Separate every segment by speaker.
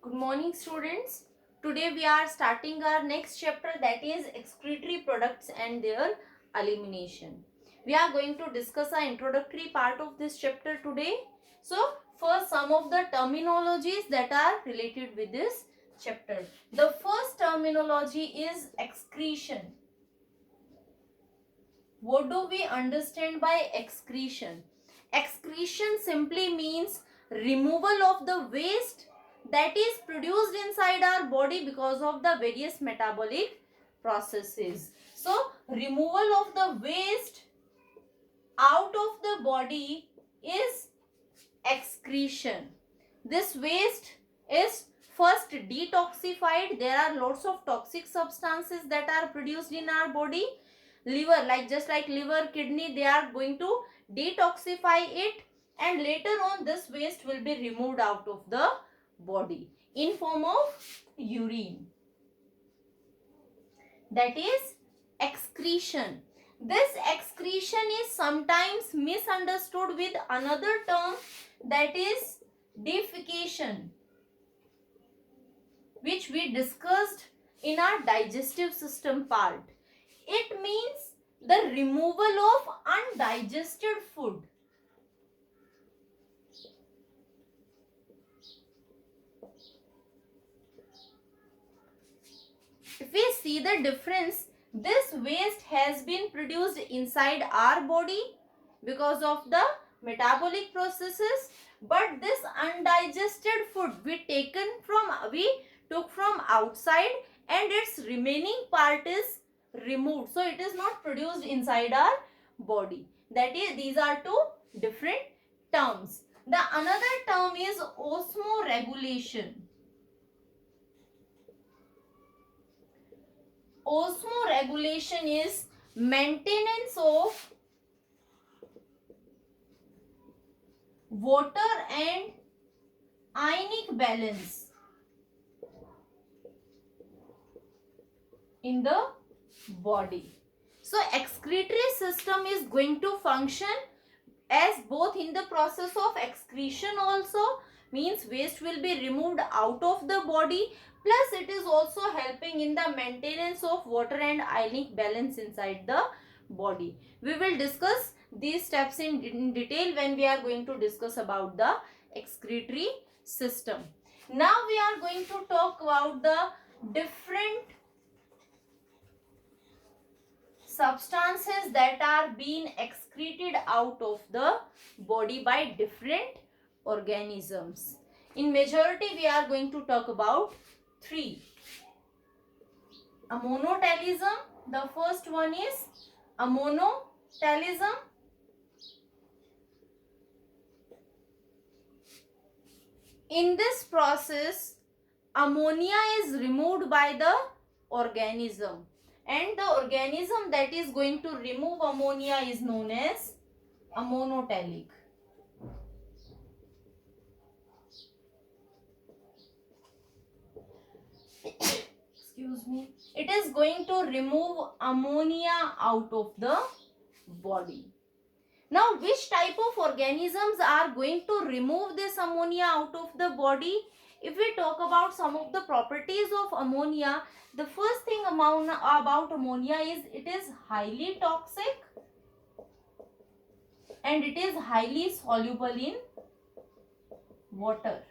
Speaker 1: Good morning, students. Today we are starting our next chapter, that is excretory products and their elimination. We are going to discuss our introductory part of this chapter today. So first, some of the terminologies that are related with this chapter. The first terminology is excretion. What do we understand by excretion? Excretion simply means removal of the waste that is produced inside our body because of the various metabolic processes. So, removal of the waste out of the body is excretion. This waste is first detoxified. There are lots of toxic substances that are produced in our body. Liver, just like liver, kidney, they are going to detoxify it, and later on this waste will be removed out of the body in form of urine. That is excretion. This excretion is sometimes misunderstood with another term, that is defecation, which we discussed in our digestive system part. It means the removal of undigested food. If we see the difference, this waste has been produced inside our body because of the metabolic processes, but this undigested food we took from outside, and its remaining part is removed, so it is not produced inside our body. That is, these are two different terms. The another term is osmoregulation. Osmoregulation is maintenance of water and ionic balance in the body. So excretory system is going to function as both in the process of excretion also, means waste will be removed out of the body, plus it is also helping in the maintenance of water and ionic balance inside the body. We will discuss these steps in detail when we are going to discuss about the excretory system. Now we are going to talk about the different substances that are being excreted out of the body by different organisms. In majority, we are going to talk about three. Ammonotelism. The first one is ammonotelism. In this process, ammonia is removed by the organism, and the organism that is going to remove ammonia is known as ammonotelic. Excuse me. It is going to remove ammonia out of the body. Now, which type of organisms are going to remove this ammonia out of the body? If we talk about some of the properties of ammonia, the first thing about ammonia is it is highly toxic and it is highly soluble in water.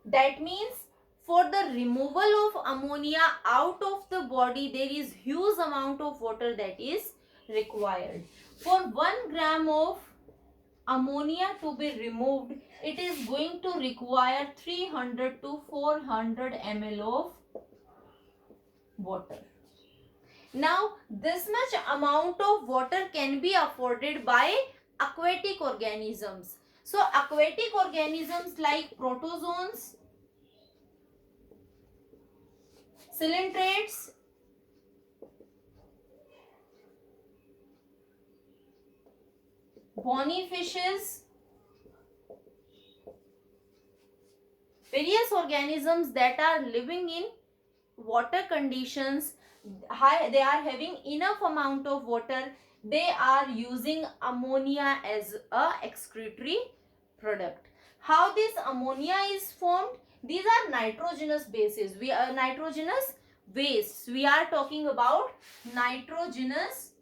Speaker 1: That means for the removal of ammonia out of the body, there is huge amount of water that is required. For 1 gram of ammonia to be removed, it is going to require 300 to 400 ml of water. Now, this much amount of water can be afforded by aquatic organisms. So, aquatic organisms like protozoans, coelentrates, bony fishes, various organisms that are living in water conditions, they are having enough amount of water, they are using ammonia as a excretory product. How this ammonia is formed? These are nitrogenous bases. We are nitrogenous wastes. We are talking about nitrogenous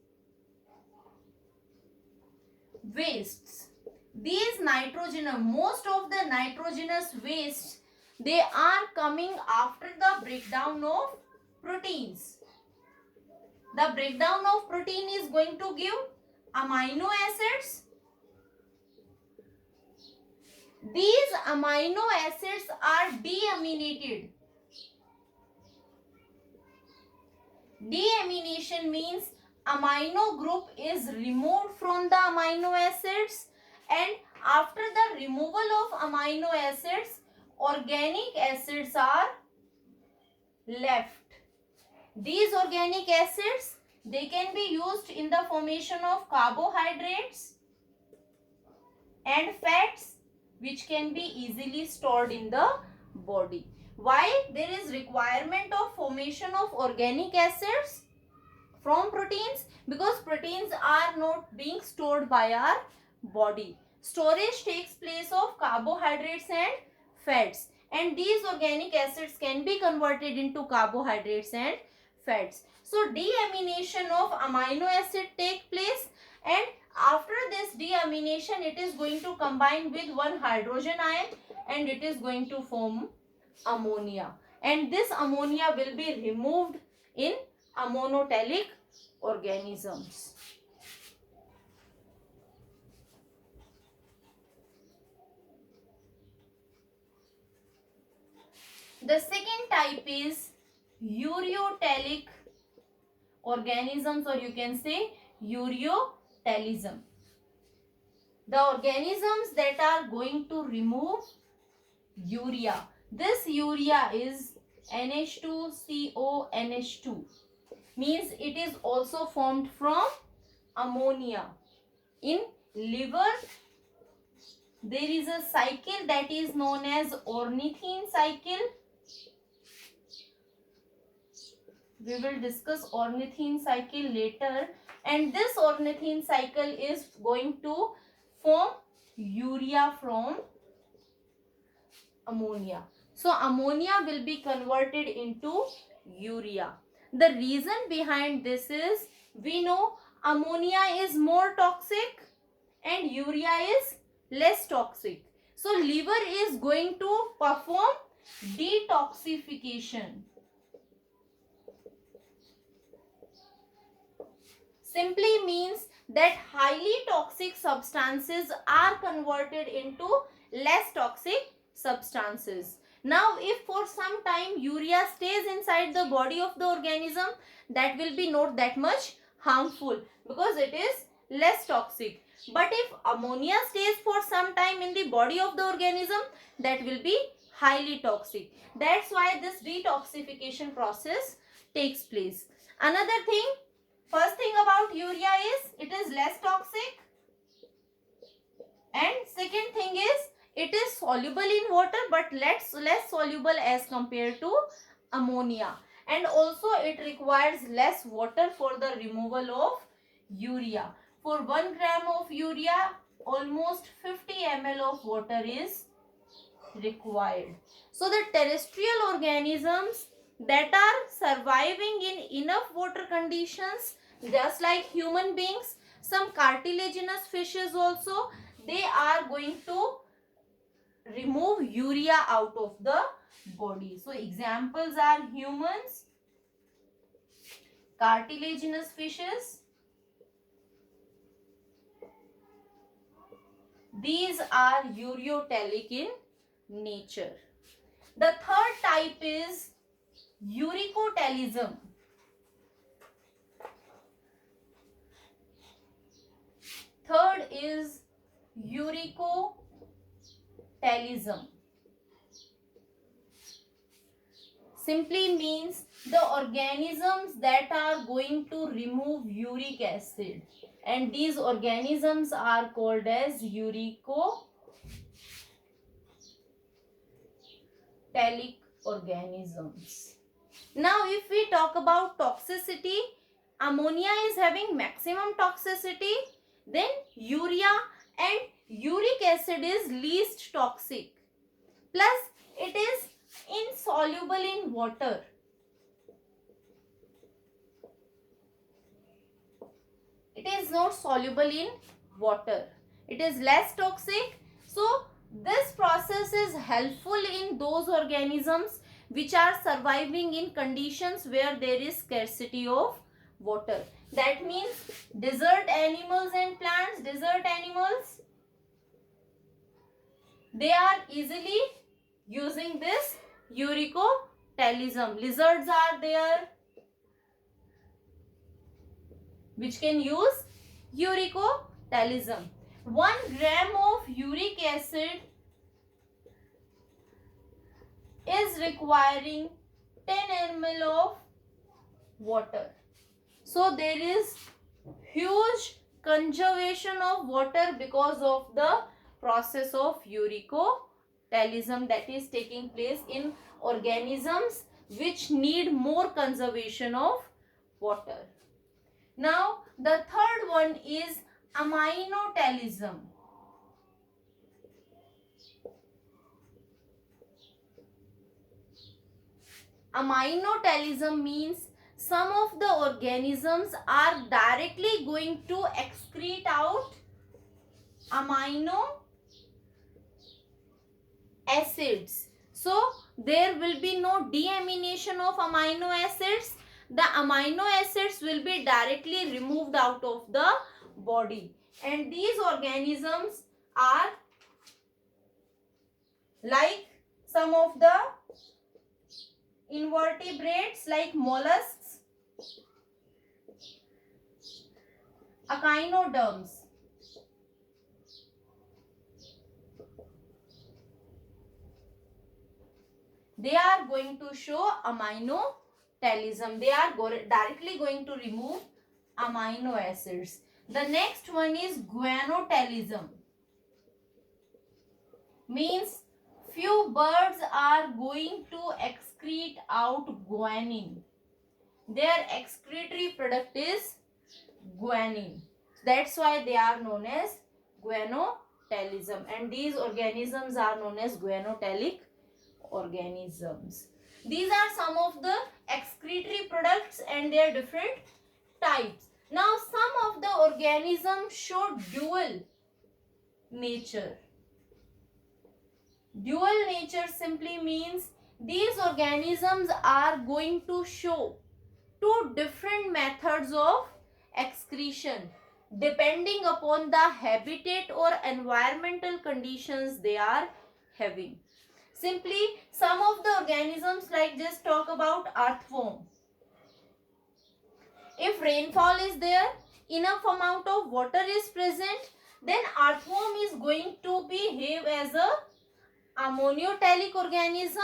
Speaker 1: wastes. These most of the nitrogenous wastes, they are coming after the breakdown of proteins. The breakdown of protein is going to give amino acids. These amino acids are deaminated. Deamination means amino group is removed from the amino acids, and after the removal of amino acids, organic acids are left. These organic acids, they can be used in the formation of carbohydrates and fats, which can be easily stored in the body. Why there is requirement of formation of organic acids from proteins? Because proteins are not being stored by our body. Storage takes place of carbohydrates and fats, and these organic acids can be converted into carbohydrates and fats. So deamination of amino acid take place, and after this deamination, it is going to combine with one hydrogen ion and it is going to form ammonia, and this ammonia will be removed in ammoniotelic organisms. The second type is ureotelic organisms, or you can say ureotelism. The organisms that are going to remove urea. This urea is NH2CONH2, means it is also formed from ammonia. In liver, there is a cycle that is known as ornithine cycle. We will discuss ornithine cycle later, and this ornithine cycle is going to form urea from ammonia. So ammonia will be converted into urea. The reason behind this is, we know ammonia is more toxic and urea is less toxic. So liver is going to perform detoxification. Simply means that highly toxic substances are converted into less toxic substances. Now, if for some time urea stays inside the body of the organism, that will be not that much harmful because it is less toxic. But if ammonia stays for some time in the body of the organism, that will be highly toxic. That's why this detoxification process takes place. Another thing, first thing about urea is it is less toxic, and second thing is it is soluble in water but less soluble as compared to ammonia, and also it requires less water for the removal of urea. For 1 gram of urea, almost 50 ml of water is required. So the terrestrial organisms that are surviving in enough water conditions, just like human beings, some cartilaginous fishes also, they are going to remove urea out of the body. So examples are humans, cartilaginous fishes. These are ureotelic in nature. The third type is uricotelism. Third is uricotelism. Simply means the organisms that are going to remove uric acid, and these organisms are called as uricotelism organisms. Now, if we talk about toxicity, ammonia is having maximum toxicity, then urea and uric acid is least toxic. Plus, it is insoluble in water. It is not soluble in water. It is less toxic. So, this process is helpful in those organisms which are surviving in conditions where there is scarcity of water. That means desert animals and plants, desert animals, they are easily using this uricotalism. Lizards are there which can use uricotalism. 1 gram of uric acid is requiring 10 ml of water. So there is huge conservation of water because of the process of uricotalism that is taking place in organisms which need more conservation of water. Now the third one is aminotalism. Aminotalism means some of the organisms are directly going to excrete out amino acids. So there will be no deamination of amino acids. The amino acids will be directly removed out of the body. And these organisms are like some of the invertebrates like mollusks, echinoderms. They are going to show aminotalism. They are directly going to remove amino acids. The next one is guanotalism. Means few birds are going to excrete out guanine. Their excretory product is guanine. That's why they are known as guanotalism. And these organisms are known as guanotalic organisms. These are some of the excretory products and their different types. Now some of the organisms show dual nature. Dual nature simply means these organisms are going to show 2 different methods of excretion depending upon the habitat or environmental conditions they are having. Simply, some of the organisms, like just talk about earthworm. If rainfall is there, enough amount of water is present, then earthworm is going to behave as a ammonotelic organism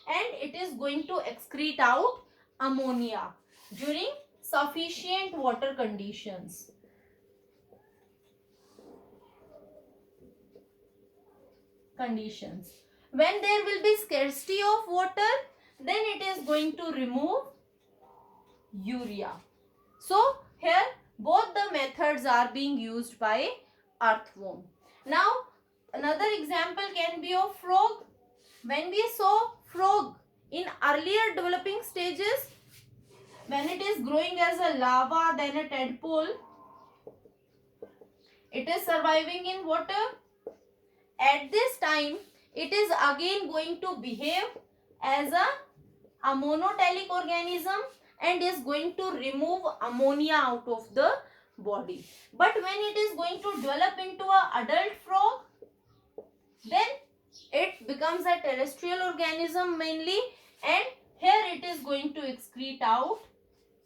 Speaker 1: and it is going to excrete out ammonia during sufficient water conditions. When there will be scarcity of water, then it is going to remove urea. So here both the methods are being used by earthworm. Now another example can be of frog. When we saw frog in earlier developing stages, when it is growing as a larva, then a tadpole, it is surviving in water. At this time, it is again going to behave as a ammonotelic organism and is going to remove ammonia out of the body. But when it is going to develop into an adult frog, then it becomes a terrestrial organism mainly, and here it is going to excrete out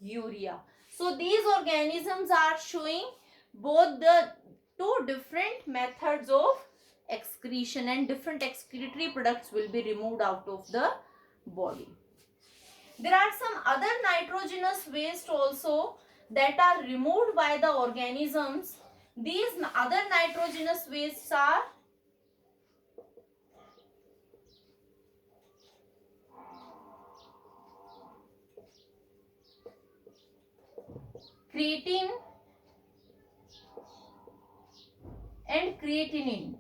Speaker 1: urea. So these organisms are showing both the 2 different methods of excretion and different excretory products will be removed out of the body. There are some other nitrogenous waste also that are removed by the organisms. These other nitrogenous wastes are creatine and creatinine.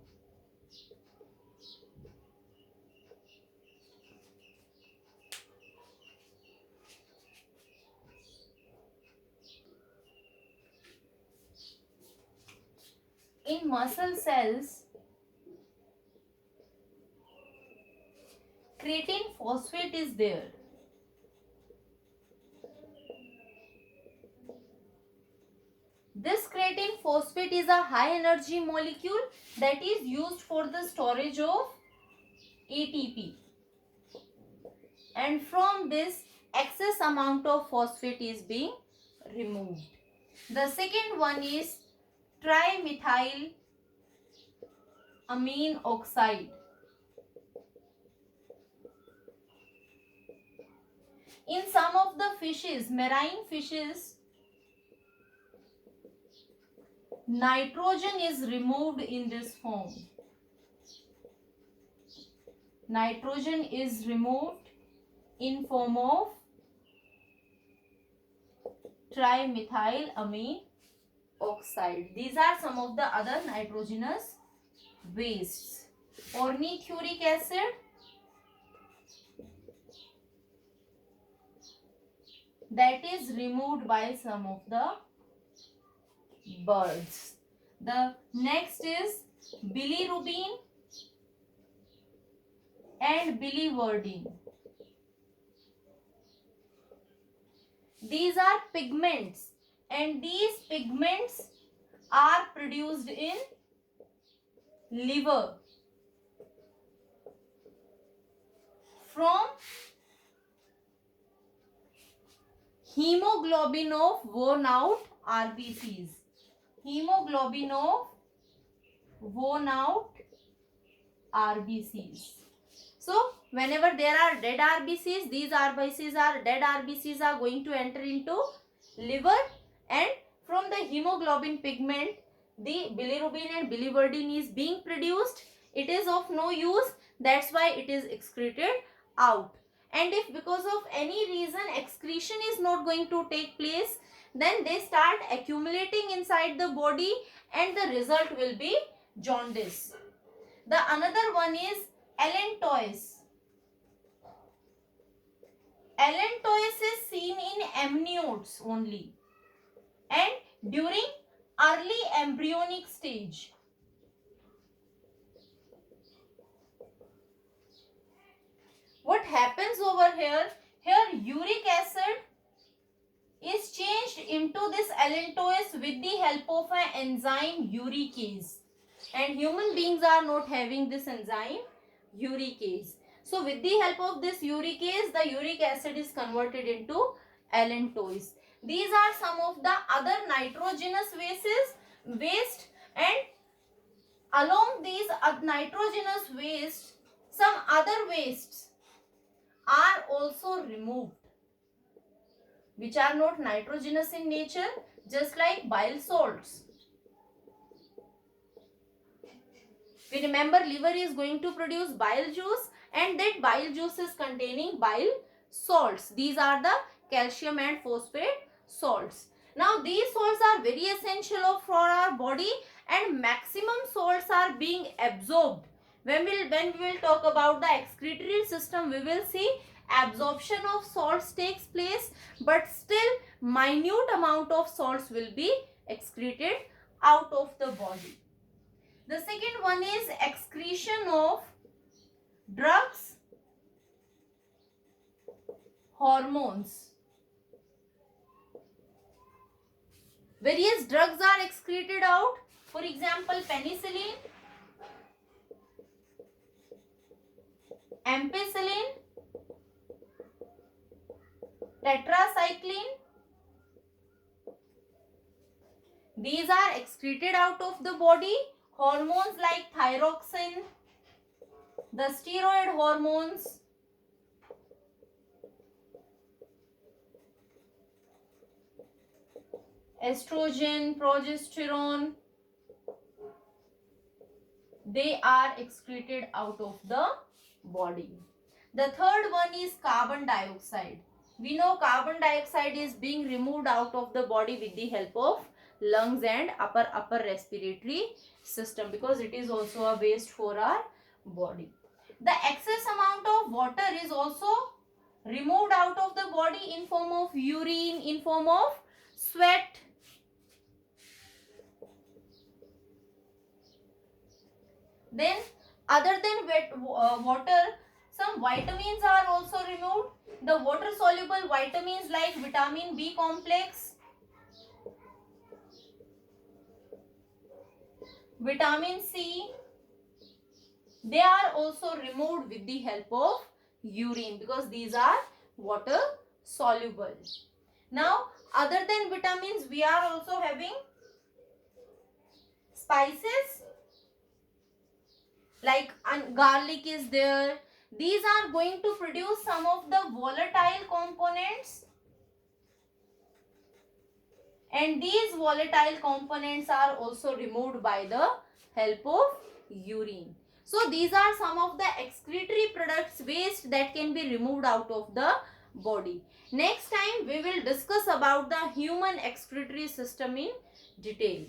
Speaker 1: in muscle cells, creatine phosphate is there. This creatine phosphate is a high energy molecule that is used for the storage of ATP. And from this, excess amount of phosphate is being removed. The second one is trimethyl amine oxide. In some of the fishes, marine fishes, nitrogen is removed in this form. Nitrogen is removed in form of trimethylamine oxide. These are some of the other nitrogenous wastes. Ornithuric acid, that is removed by some of the birds. The next is bilirubin and biliverdin. These are pigments, and these pigments are produced in liver from hemoglobin of worn out RBCs. Hemoglobin of worn out RBCs. So whenever there are dead RBCs, these dead RBCs are going to enter into liver, and from the hemoglobin pigment, the bilirubin and biliverdin is being produced. It is of no use. That's why it is excreted out. And if because of any reason excretion is not going to take place, then they start accumulating inside the body, and the result will be jaundice. The another one is allantois. Allantois is seen in amniotes only and during early embryonic stage. What happens over here? Here uric acid is changed into this allantois with the help of an enzyme uricase, and human beings are not having this enzyme uricase. So with the help of this uricase, the uric acid is converted into allantois. These are some of the other nitrogenous waste, and along these nitrogenous waste, some other wastes are also removed, which are not nitrogenous in nature, just like bile salts. We remember liver is going to produce bile juice, and that bile juice is containing bile salts. These are the calcium and phosphate salts. Now these salts are very essential for our body, and maximum salts are being absorbed. When we will talk about the excretory system, we will see absorption of salts takes place, but still minute amount of salts will be excreted out of the body. The second one is excretion of drugs, hormones. Various drugs are excreted out. For example, penicillin, ampicillin, tetracycline. These are excreted out of the body. Hormones like thyroxine, the steroid hormones, estrogen, progesterone, they are excreted out of the body. The third one is carbon dioxide. We know carbon dioxide is being removed out of the body with the help of lungs and upper respiratory system, because it is also a waste for our body. The excess amount of water is also removed out of the body in form of urine, in form of sweat. Then other than water, some vitamins are also removed. The water soluble vitamins like vitamin B complex, vitamin C, they are also removed with the help of urine because these are water soluble. Now other than vitamins, we are also having spices like garlic is there. These are going to produce some of the volatile components, and these volatile components are also removed by the help of urine. So these are some of the excretory products, waste that can be removed out of the body. Next time we will discuss about the human excretory system in detail.